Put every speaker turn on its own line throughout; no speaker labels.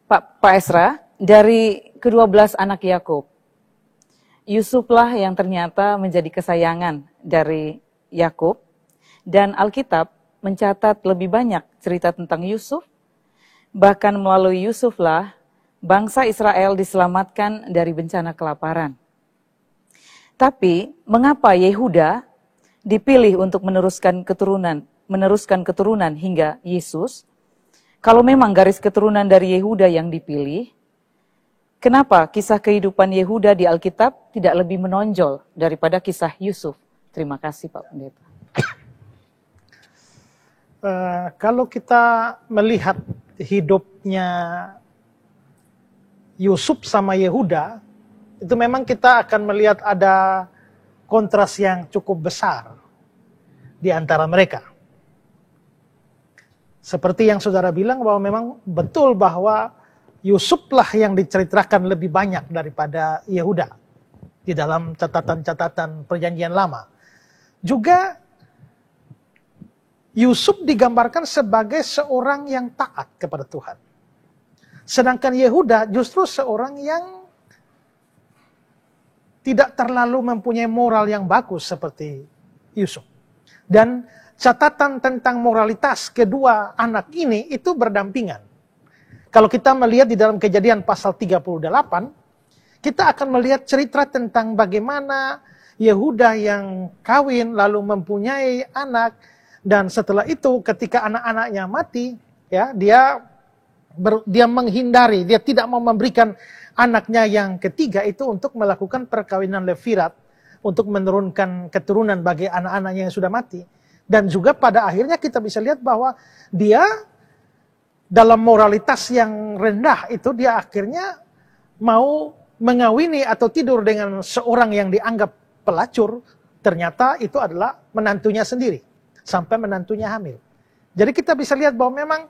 Pak Esra, dari ke-12 anak Yakub, Yusuflah yang ternyata menjadi kesayangan dari Yakub, dan Alkitab mencatat lebih banyak cerita tentang Yusuf. Bahkan melalui Yusuflah bangsa Israel diselamatkan dari bencana kelaparan. Tapi mengapa Yehuda dipilih untuk meneruskan keturunan hingga Yesus? Kalau memang garis keturunan dari Yehuda yang dipilih, kenapa kisah kehidupan Yehuda di Alkitab tidak lebih menonjol daripada kisah Yusuf? Terima kasih Pak Pendeta.
Kalau kita melihat hidupnya Yusuf sama Yehuda, itu memang kita akan melihat ada kontras yang cukup besar di antara mereka. Seperti yang saudara bilang bahwa memang betul bahwa Yusuflah yang diceritakan lebih banyak daripada Yehuda di dalam catatan-catatan Perjanjian Lama. Juga Yusuf digambarkan sebagai seorang yang taat kepada Tuhan. Sedangkan Yehuda justru seorang yang tidak terlalu mempunyai moral yang bagus seperti Yusuf. Dan catatan tentang moralitas kedua anak ini itu berdampingan. Kalau kita melihat di dalam Kejadian pasal 38, kita akan melihat cerita tentang bagaimana Yehuda yang kawin lalu mempunyai anak, dan setelah itu ketika anak-anaknya mati, ya dia menghindari, dia tidak mau memberikan anaknya yang ketiga itu untuk melakukan perkawinan levirat untuk menurunkan keturunan bagi anak-anaknya yang sudah mati. Dan juga pada akhirnya kita bisa lihat bahwa dia dalam moralitas yang rendah itu dia akhirnya mau mengawini atau tidur dengan seorang yang dianggap pelacur, ternyata itu adalah menantunya sendiri, sampai menantunya hamil. Jadi kita bisa lihat bahwa memang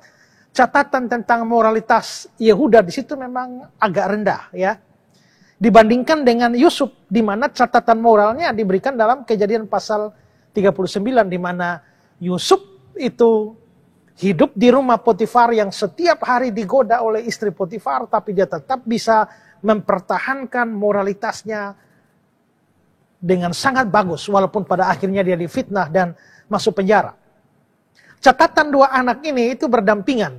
catatan tentang moralitas Yehuda di situ memang agak rendah, ya. Dibandingkan dengan Yusuf, di mana catatan moralnya diberikan dalam Kejadian pasal 39, di mana Yusuf itu hidup di rumah Potifar yang setiap hari digoda oleh istri Potifar, tapi dia tetap bisa mempertahankan moralitasnya dengan sangat bagus, walaupun pada akhirnya dia difitnah dan masuk penjara. Catatan dua anak ini itu berdampingan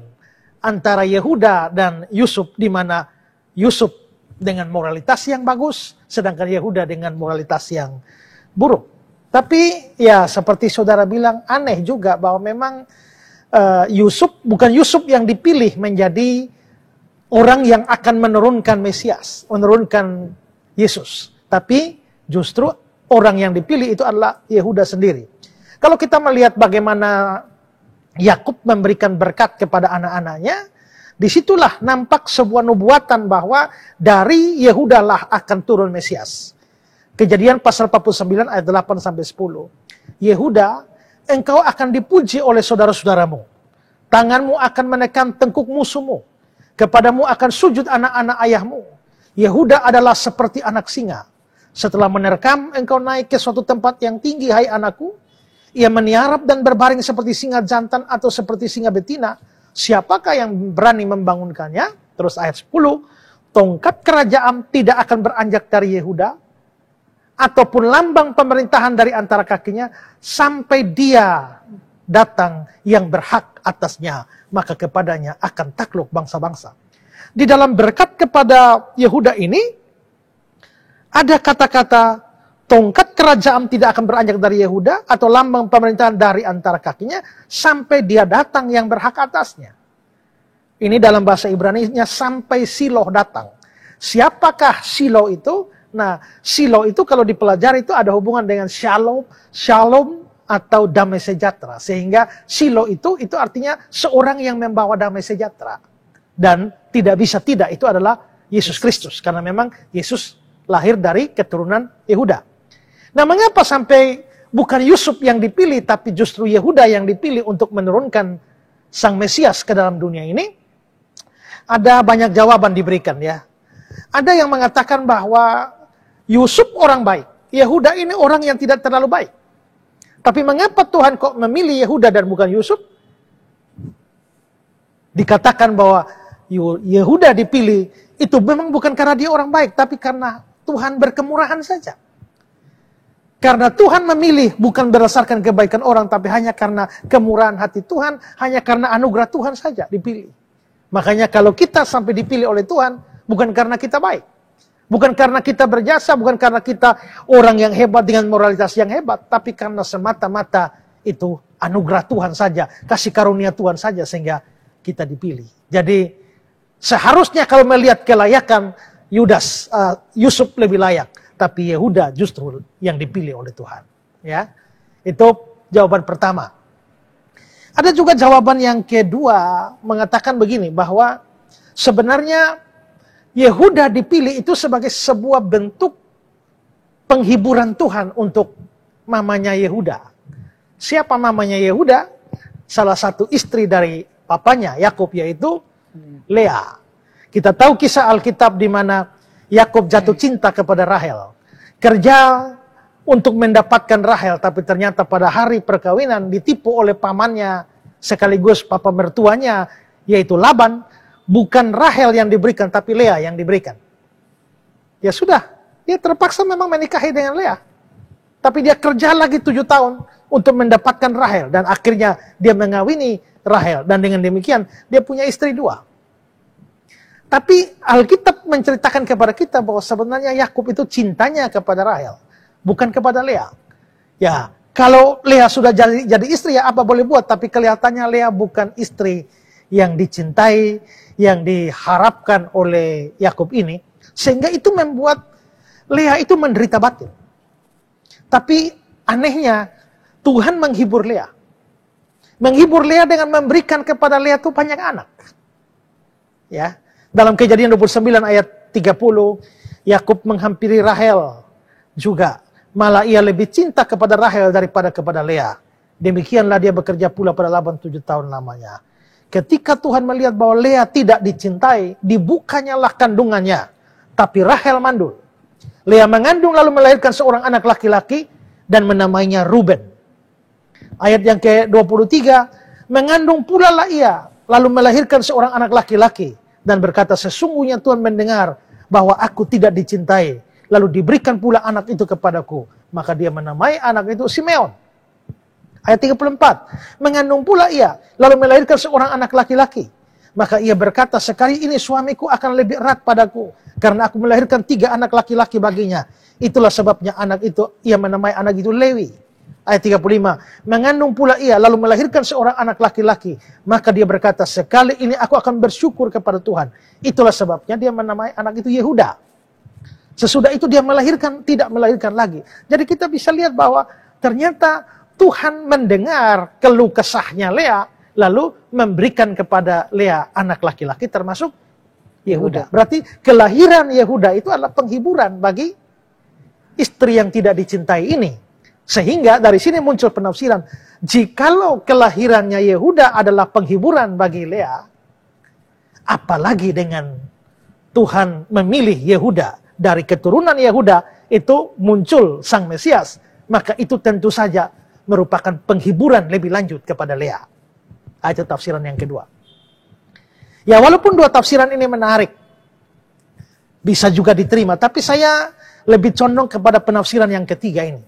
antara Yehuda dan Yusuf, di mana Yusuf dengan moralitas yang bagus, sedangkan Yehuda dengan moralitas yang buruk. Tapi ya seperti saudara bilang, aneh juga bahwa memang Yusuf bukan Yusuf yang dipilih menjadi orang yang akan menurunkan Mesias, menurunkan Yesus. Tapi justru orang yang dipilih itu adalah Yehuda sendiri. Kalau kita melihat bagaimana Yakub memberikan berkat kepada anak-anaknya, disitulah nampak sebuah nubuatan bahwa dari Yehuda lah akan turun Mesias. Kejadian pasal 49 ayat 8-10. Yehuda, engkau akan dipuji oleh saudara-saudaramu. Tanganmu akan menekan tengkuk musuhmu. Kepadamu akan sujud anak-anak ayahmu. Yehuda adalah seperti anak singa. Setelah menerkam, engkau naik ke suatu tempat yang tinggi, hai anakku. Ia meniarap dan berbaring seperti singa jantan atau seperti singa betina. Siapakah yang berani membangunkannya? Terus ayat 10. Tongkat kerajaan tidak akan beranjak dari Yehuda, ataupun lambang pemerintahan dari antara kakinya, sampai dia datang yang berhak atasnya, maka kepadanya akan takluk bangsa-bangsa. Di dalam berkat kepada Yehuda ini, ada kata-kata, tongkat kerajaan tidak akan beranjak dari Yehuda, atau lambang pemerintahan dari antara kakinya, sampai dia datang yang berhak atasnya. Ini dalam bahasa Ibrani-nya, sampai Shiloh datang. Siapakah Shiloh itu? Nah, Shiloh itu kalau dipelajari itu ada hubungan dengan shalom atau damai sejahtera. Sehingga Shiloh itu artinya seorang yang membawa damai sejahtera. Dan tidak bisa tidak, itu adalah Yesus Kristus. Karena memang Yesus lahir dari keturunan Yehuda. Nah, mengapa sampai bukan Yusuf yang dipilih, tapi justru Yehuda yang dipilih untuk menurunkan Sang Mesias ke dalam dunia ini? Ada banyak jawaban diberikan, ya. Ada yang mengatakan bahwa Yusuf orang baik, Yehuda ini orang yang tidak terlalu baik. Tapi mengapa Tuhan kok memilih Yehuda dan bukan Yusuf? Dikatakan bahwa Yehuda dipilih, itu memang bukan karena dia orang baik, tapi karena Tuhan berkemurahan saja. Karena Tuhan memilih bukan berdasarkan kebaikan orang, tapi hanya karena kemurahan hati Tuhan, hanya karena anugerah Tuhan saja dipilih. Makanya kalau kita sampai dipilih oleh Tuhan, bukan karena kita baik. Bukan karena kita berjasa, bukan karena kita orang yang hebat dengan moralitas yang hebat, tapi karena semata-mata itu anugerah Tuhan saja, kasih karunia Tuhan saja sehingga kita dipilih. Jadi seharusnya kalau melihat kelayakan Yusuf lebih layak, tapi Yehuda justru yang dipilih oleh Tuhan. Ya, itu jawaban pertama. Ada juga jawaban yang kedua mengatakan begini, bahwa sebenarnya Yehuda dipilih itu sebagai sebuah bentuk penghiburan Tuhan untuk mamanya Yehuda. Siapa mamanya Yehuda? Salah satu istri dari papanya Yakub, yaitu Lea. Kita tahu kisah Alkitab di mana Yakub jatuh cinta kepada Rahel. Kerja untuk mendapatkan Rahel, tapi ternyata pada hari perkawinan ditipu oleh pamannya sekaligus papa mertuanya, yaitu Laban. Bukan Rahel yang diberikan, tapi Lea yang diberikan. Ya sudah, dia terpaksa memang menikahi dengan Lea. Tapi dia kerja lagi 7 tahun untuk mendapatkan Rahel. Dan akhirnya dia mengawini Rahel. Dan dengan demikian, dia punya istri 2. Tapi Alkitab menceritakan kepada kita bahwa sebenarnya Yakub itu cintanya kepada Rahel, bukan kepada Lea. Ya, kalau Lea sudah jadi istri, ya apa boleh buat. Tapi kelihatannya Lea bukan istri yang dicintai, yang diharapkan oleh Yakub ini, sehingga itu membuat Lea itu menderita batin. Tapi anehnya Tuhan menghibur Lea. Menghibur Lea dengan memberikan kepada Lea itu banyak anak. Ya, dalam Kejadian 29 ayat 30, Yakub menghampiri Rahel juga. Malah ia lebih cinta kepada Rahel daripada kepada Lea. Demikianlah dia bekerja pula pada Laban 7 tahun lamanya. Ketika Tuhan melihat bahwa Lea tidak dicintai, dibukanyalah kandungannya. Tapi Rahel mandul. Lea mengandung lalu melahirkan seorang anak laki-laki dan menamainya Ruben. Ayat yang ke-23, mengandung pula lah ia, lalu melahirkan seorang anak laki-laki. Dan berkata, sesungguhnya Tuhan mendengar bahwa aku tidak dicintai. Lalu diberikan pula anak itu kepadaku. Maka dia menamai anak itu Simeon. Ayat 34, mengandung pula ia, lalu melahirkan seorang anak laki-laki. Maka ia berkata, sekali ini suamiku akan lebih erat padaku, karena aku melahirkan 3 anak laki-laki baginya. Itulah sebabnya anak itu, ia menamai anak itu Lewi. Ayat 35, mengandung pula ia, lalu melahirkan seorang anak laki-laki. Maka dia berkata, sekali ini aku akan bersyukur kepada Tuhan. Itulah sebabnya dia menamai anak itu Yehuda. Sesudah itu dia tidak melahirkan lagi. Jadi kita bisa lihat bahwa ternyata Tuhan mendengar keluh kesahnya Lea, lalu memberikan kepada Lea anak laki-laki termasuk Yehuda. Berarti kelahiran Yehuda itu adalah penghiburan bagi istri yang tidak dicintai ini. Sehingga dari sini muncul penafsiran, jikalau kelahirannya Yehuda adalah penghiburan bagi Lea, apalagi dengan Tuhan memilih Yehuda, dari keturunan Yehuda itu muncul Sang Mesias, maka itu tentu saja merupakan penghiburan lebih lanjut kepada Lea. Itu tafsiran yang kedua. Ya, walaupun 2 tafsiran ini menarik, bisa juga diterima, tapi saya lebih condong kepada penafsiran yang ketiga ini.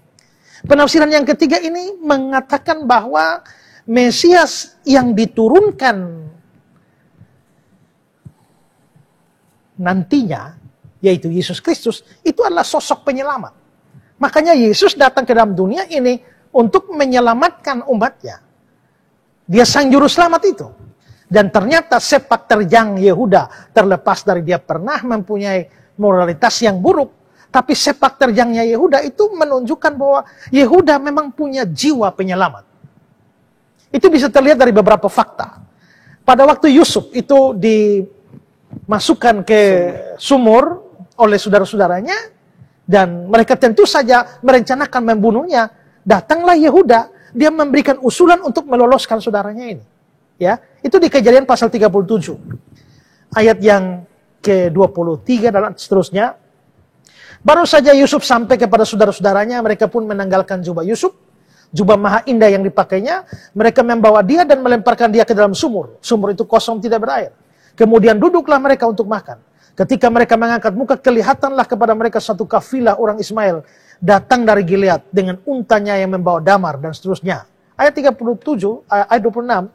Penafsiran yang ketiga ini mengatakan bahwa Mesias yang diturunkan nantinya, yaitu Yesus Kristus, itu adalah sosok penyelamat. Makanya Yesus datang ke dalam dunia ini untuk menyelamatkan umatnya. Dia sang juru selamat itu. Dan ternyata sepak terjang Yehuda, terlepas dari dia pernah mempunyai moralitas yang buruk, tapi sepak terjangnya Yehuda itu menunjukkan bahwa Yehuda memang punya jiwa penyelamat. Itu bisa terlihat dari beberapa fakta. Pada waktu Yusuf itu dimasukkan ke sumur oleh saudara-saudaranya, dan mereka tentu saja merencanakan membunuhnya, datanglah Yehuda, dia memberikan usulan untuk meloloskan saudaranya ini. Ya, itu di Kejadian pasal 37. Ayat yang ke-23 dan seterusnya. Baru saja Yusuf sampai kepada saudara-saudaranya, mereka pun menanggalkan jubah Yusuf, jubah maha indah yang dipakainya, mereka membawa dia dan melemparkan dia ke dalam sumur. Sumur itu kosong, tidak berair. Kemudian duduklah mereka untuk makan. Ketika mereka mengangkat muka, kelihatanlah kepada mereka satu kafilah orang Ismail datang dari Gilead dengan untanya yang membawa damar dan seterusnya. Ayat 37, ayat 26.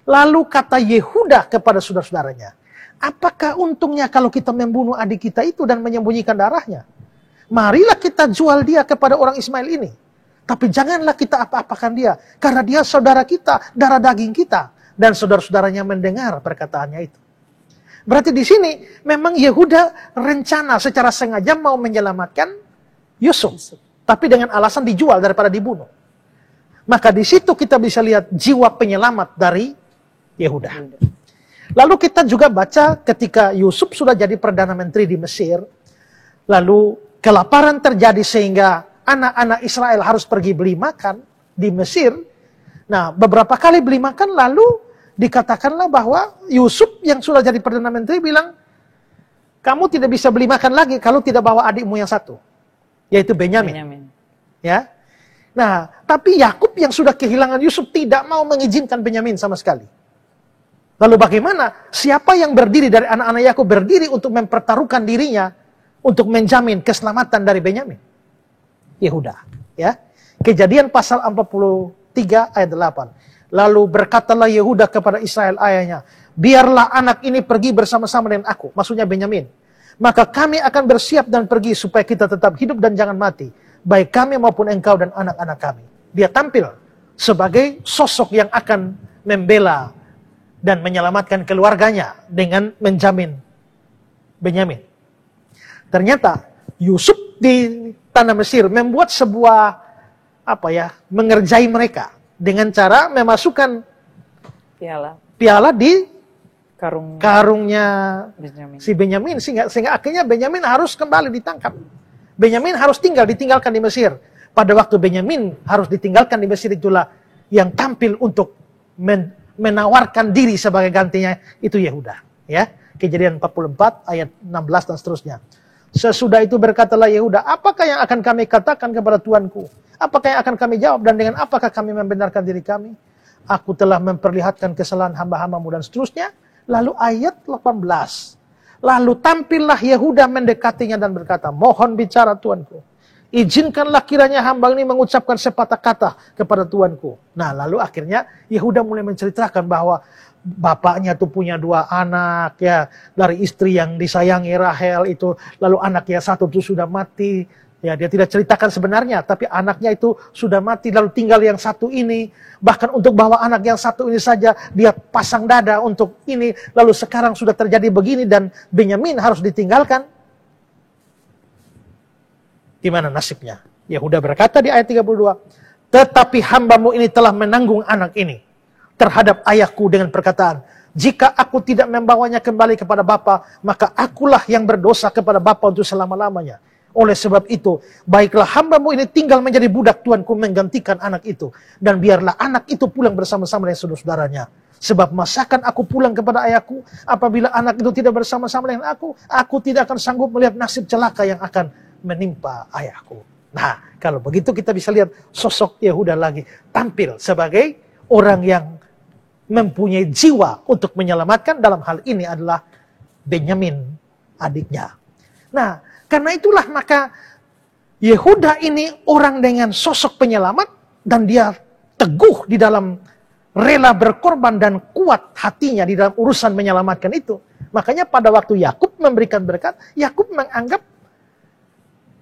Lalu kata Yehuda kepada saudara-saudaranya, apakah untungnya kalau kita membunuh adik kita itu dan menyembunyikan darahnya? Marilah kita jual dia kepada orang Ismail ini. Tapi janganlah kita apa-apakan dia, karena dia saudara kita, darah daging kita. Dan saudara-saudaranya mendengar perkataannya itu. Berarti di sini memang Yehuda rencana secara sengaja mau menyelamatkan Yusuf. Tapi dengan alasan dijual daripada dibunuh. Maka di situ kita bisa lihat jiwa penyelamat dari Yehuda. Lalu kita juga baca ketika Yusuf sudah jadi Perdana Menteri di Mesir. Lalu kelaparan terjadi sehingga anak-anak Israel harus pergi beli makan di Mesir. Nah, beberapa kali beli makan lalu dikatakanlah bahwa Yusuf yang sudah jadi Perdana Menteri bilang, kamu tidak bisa beli makan lagi kalau tidak bawa adikmu yang satu, yaitu Benyamin. Ya. Nah, tapi Yakub yang sudah kehilangan Yusuf tidak mau mengizinkan Benyamin sama sekali. Lalu bagaimana? Siapa yang berdiri dari anak-anak Yakub berdiri untuk mempertaruhkan dirinya untuk menjamin keselamatan dari Benyamin? Yehuda. Ya. Kejadian pasal 43 ayat 8. Lalu berkatalah Yehuda kepada Israel ayahnya, biarlah anak ini pergi bersama-sama dengan aku, maksudnya Benyamin. Maka kami akan bersiap dan pergi supaya kita tetap hidup dan jangan mati, baik kami maupun engkau dan anak-anak kami. Dia tampil sebagai sosok yang akan membela dan menyelamatkan keluarganya dengan menjamin Benyamin. Ternyata Yusuf di tanah Mesir membuat sebuah mengerjai mereka dengan cara memasukkan piala di karungnya si Benyamin, sehingga akhirnya Benyamin harus kembali ditangkap. Benyamin harus ditinggalkan di Mesir. Pada waktu Benyamin harus ditinggalkan di Mesir, itulah yang tampil untuk menawarkan diri sebagai gantinya itu Yehuda. Ya, Kejadian 44 ayat 16 dan seterusnya. Sesudah itu berkatalah Yehuda, apakah yang akan kami katakan kepada Tuanku? Apakah yang akan kami jawab dan dengan apakah kami membenarkan diri kami? Aku telah memperlihatkan kesalahan hamba-hambamu dan seterusnya. Lalu ayat 18. Lalu tampillah Yehuda mendekatinya dan berkata, mohon bicara Tuanku. Izinkanlah kiranya hamba ini mengucapkan sepatah kata kepada Tuanku. Nah, lalu akhirnya Yehuda mulai menceritakan bahwa bapaknya tuh punya 2 anak ya, dari istri yang disayangi Rahel itu, lalu anaknya satu tuh sudah mati. Ya, dia tidak ceritakan sebenarnya, tapi anaknya itu sudah mati, lalu tinggal yang satu ini. Bahkan untuk bawa anak yang satu ini saja, dia pasang dada untuk ini. Lalu sekarang sudah terjadi begini dan Benyamin harus ditinggalkan. Gimana nasibnya? Yehuda berkata di ayat 32, tetapi hambamu ini telah menanggung anak ini terhadap ayahku dengan perkataan, jika aku tidak membawanya kembali kepada bapa, maka akulah yang berdosa kepada bapa untuk selama-lamanya. Oleh sebab itu, baiklah hambamu ini tinggal menjadi budak tuanku menggantikan anak itu. Dan biarlah anak itu pulang bersama-sama dengan saudara-saudaranya. Sebab masakan aku pulang kepada ayahku, apabila anak itu tidak bersama-sama dengan aku tidak akan sanggup melihat nasib celaka yang akan menimpa ayahku. Nah, kalau begitu kita bisa lihat sosok Yehuda lagi tampil sebagai orang yang mempunyai jiwa untuk menyelamatkan. Dalam hal ini adalah Benyamin, adiknya. Nah, karena itulah maka Yehuda ini orang dengan sosok penyelamat dan dia teguh di dalam rela berkorban dan kuat hatinya di dalam urusan menyelamatkan itu. Makanya pada waktu Yakub memberikan berkat, Yakub menganggap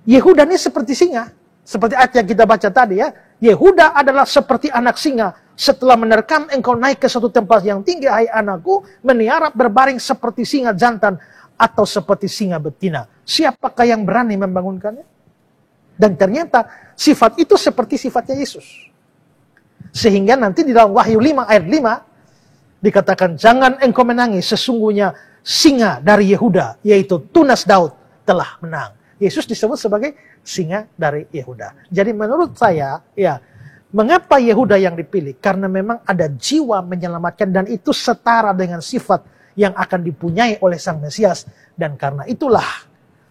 Yehuda ini seperti singa. Seperti ayat yang kita baca tadi ya. Yehuda adalah seperti anak singa. Setelah menerkam engkau naik ke suatu tempat yang tinggi, hai anakku, meniarap berbaring seperti singa jantan atau seperti singa betina. Siapakah yang berani membangunkannya? Dan ternyata sifat itu seperti sifatnya Yesus. Sehingga nanti di dalam Wahyu 5 ayat 5 dikatakan, jangan engkau menangis, sesungguhnya singa dari Yehuda, yaitu tunas Daud, telah menang. Yesus disebut sebagai singa dari Yehuda. Jadi menurut saya, ya, mengapa Yehuda yang dipilih? Karena memang ada jiwa menyelamatkan dan itu setara dengan sifat yang akan dipunyai oleh Sang Mesias. Dan karena itulah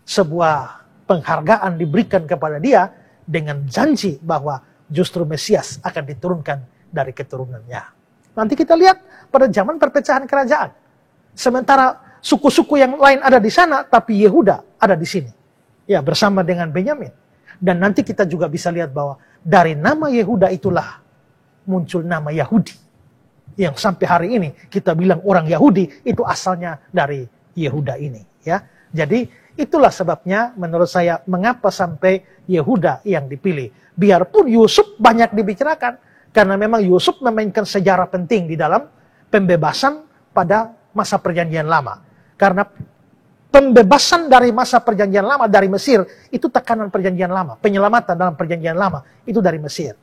sebuah penghargaan diberikan kepada dia dengan janji bahwa justru Mesias akan diturunkan dari keturunannya. Nanti kita lihat pada zaman perpecahan kerajaan. Sementara suku-suku yang lain ada di sana, tapi Yehuda ada di sini. Ya, bersama dengan Benyamin. Dan nanti kita juga bisa lihat bahwa dari nama Yehuda itulah muncul nama Yahudi. Yang sampai hari ini kita bilang orang Yahudi itu asalnya dari Yehuda ini. Ya, jadi itulah sebabnya menurut saya mengapa sampai Yehuda yang dipilih. Biarpun Yusuf banyak dibicarakan, karena memang Yusuf memainkan sejarah penting di dalam pembebasan pada masa perjanjian lama. Karena pembebasan dari masa perjanjian lama dari Mesir itu tekanan perjanjian lama, penyelamatan dalam perjanjian lama itu dari Mesir.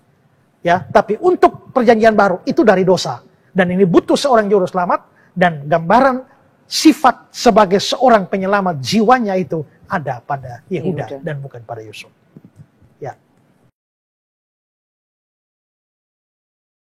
Ya, tapi untuk perjanjian baru itu dari dosa. Dan ini butuh seorang juru selamat, dan gambaran sifat sebagai seorang penyelamat jiwanya itu ada pada Yehuda dan bukan pada Yusuf.